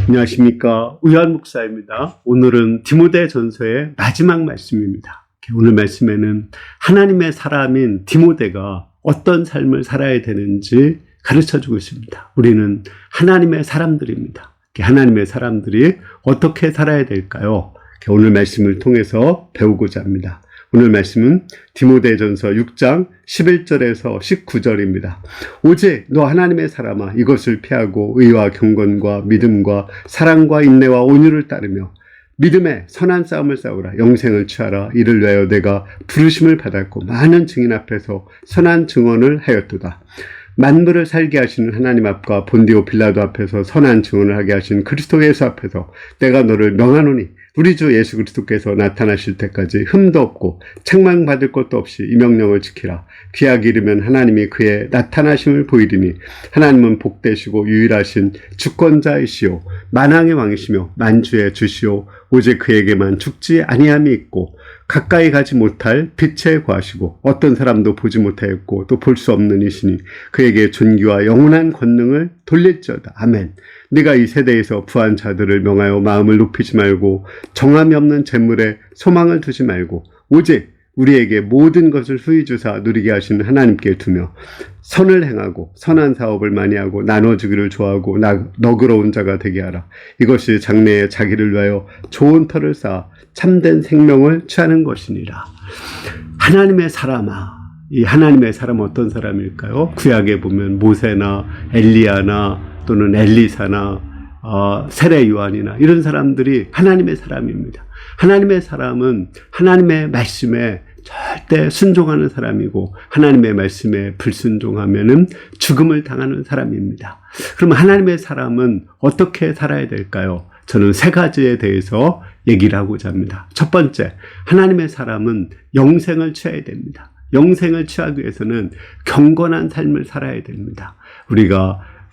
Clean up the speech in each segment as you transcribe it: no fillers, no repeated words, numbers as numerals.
안녕하십니까. 우요한 목사입니다. 오늘은 디모데전서의 마지막 말씀입니다. 오늘 말씀에는 하나님의 사람인 디모데가 어떤 삶을 살아야 되는지 가르쳐주고 있습니다. 우리는 하나님의 사람들입니다. 하나님의 사람들이 어떻게 살아야 될까요? 오늘 말씀을 통해서 배우고자 합니다. 오늘 말씀은 디모데전서 6장 11절에서 19절입니다. 오직 너 하나님의 사람아 이것을 피하고 의와 경건과 믿음과 사랑과 인내와 온유를 따르며 믿음의 선한 싸움을 싸우라. 영생을 취하라. 이를 위하여 내가 부르심을 받았고 많은 증인 앞에서 선한 증언을 하였도다. 만물을 살게 하시는 하나님 앞과 본디오 빌라도 앞에서 선한 증언을 하게 하신 그리스도 예수 앞에서 내가 너를 명하노니 우리 주 예수 그리스도께서 나타나실 때까지 흠도 없고 책망받을 것도 없이 이 명령을 지키라. 귀하게 이르면 하나님이 그의 나타나심을 보이리니 하나님은 복되시고 유일하신 주권자이시오 만왕의 왕이시며 만주의 주시오 오직 그에게만 죽지 아니함이 있고 가까이 가지 못할 빛에 거하시고 어떤 사람도 보지 못하였고 또 볼 수 없는 이시니 그에게 존귀와 영원한 권능을 돌릴지어다. 아멘. 네가 이 세대에서 부한 자들을 명하여 마음을 높이지 말고 정함이 없는 재물에 소망을 두지 말고 오직 우리에게 모든 것을 후히 주사 누리게 하시는 하나님께 두며 선을 행하고 선한 사업을 많이 하고 나눠주기를 좋아하고 너그러운 자가 되게 하라. 이것이 장래에 자기를 위하여 좋은 터를 쌓아 참된 생명을 취하는 것이니라. 하나님의 사람아, 이 하나님의 사람은 어떤 사람일까요? 구약에 보면 모세나 엘리야나 또는 엘리사나 세례 요한이나 이런 사람들이 하나님의 사람입니다. 하나님의 사람은 하나님의 말씀에 절대 순종하는 사람이고 하나님의 말씀에 불순종하면은 죽음을 당하는 사람입니다. 그럼 하나님의 사람은 어떻게 살아야 될까요? 저는 세 가지에 대해서 얘기를 하고자 합니다. 첫 번째, 하나님의 사람은 영생을 취해야 됩니다. 영생을 취하기 위해서는 경건한 삶을 살아야 됩니다.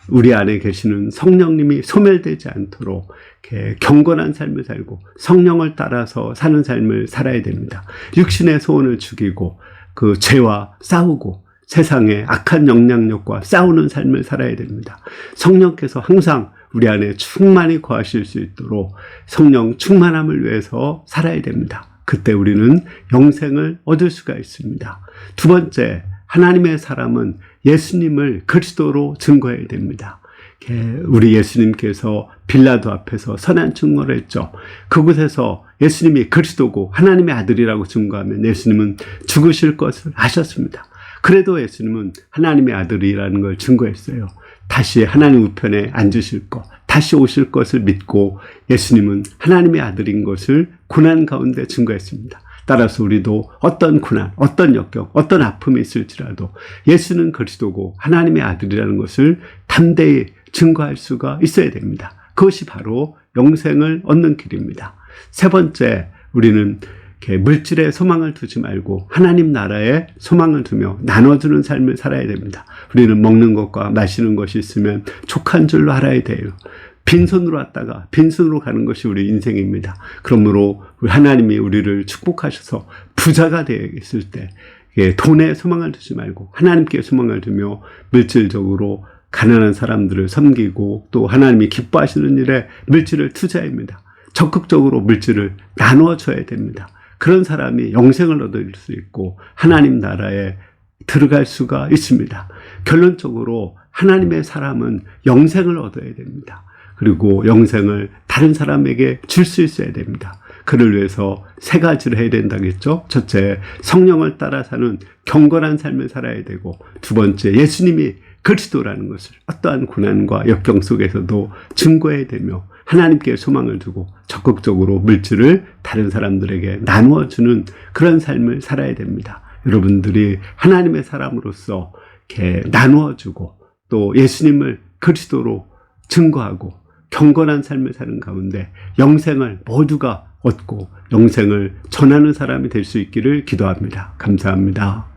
우리 안에 계시는 성령님이 소멸되지 않도록 이렇게 경건한 삶을 살고 성령을 따라서 사는 삶을 살아야 됩니다. 육신의 소원을 죽이고 그 죄와 싸우고 세상의 악한 영향력과 싸우는 삶을 살아야 됩니다. 성령께서 항상 우리 안에 충만히 거하실 수 있도록 성령 충만함을 위해서 살아야 됩니다. 그때 우리는 영생을 얻을 수가 있습니다. 두 번째, 하나님의 사람은 예수님을 그리스도로 증거해야 됩니다. 우리 예수님께서 빌라도 앞에서 선한 증거를 했죠. 그곳에서 예수님이 그리스도고 하나님의 아들이라고 증거하면 예수님은 죽으실 것을 아셨습니다. 그래도 예수님은 하나님의 아들이라는 걸 증거했어요. 다시 하나님 우편에 앉으실 것, 다시 오실 것을 믿고 예수님은 하나님의 아들인 것을 고난 가운데 증거했습니다. 따라서 우리도 어떤 고난, 어떤 역경, 어떤 아픔이 있을지라도 예수는 그리스도고 하나님의 아들이라는 것을 담대히 증거할 수가 있어야 됩니다. 그것이 바로 영생을 얻는 길입니다. 세 번째, 우리는 물질에 소망을 두지 말고 하나님 나라에 소망을 두며 나눠주는 삶을 살아야 됩니다. 우리는 먹는 것과 마시는 것이 있으면 족한 줄로 알아야 돼요. 빈손으로 왔다가 빈손으로 가는 것이 우리 인생입니다. 그러므로 하나님이 우리를 축복하셔서 부자가 되었을 때 돈에 소망을 두지 말고 하나님께 소망을 두며 물질적으로 가난한 사람들을 섬기고 또 하나님이 기뻐하시는 일에 물질을 투자합니다. 적극적으로 물질을 나눠줘야 됩니다. 그런 사람이 영생을 얻을 수 있고 하나님 나라에 들어갈 수가 있습니다. 결론적으로 하나님의 사람은 영생을 얻어야 됩니다. 그리고 영생을 다른 사람에게 줄 수 있어야 됩니다. 그를 위해서 세 가지를 해야 된다겠죠. 첫째, 성령을 따라 사는 경건한 삶을 살아야 되고 두 번째, 예수님이 그리스도라는 것을 어떠한 고난과 역경 속에서도 증거해야 되며 하나님께 소망을 두고 적극적으로 물질을 다른 사람들에게 나누어주는 그런 삶을 살아야 됩니다. 여러분들이 하나님의 사람으로서 이렇게 나누어주고 또 예수님을 그리스도로 증거하고 경건한 삶을 사는 가운데 영생을 모두가 얻고 영생을 전하는 사람이 될 수 있기를 기도합니다. 감사합니다.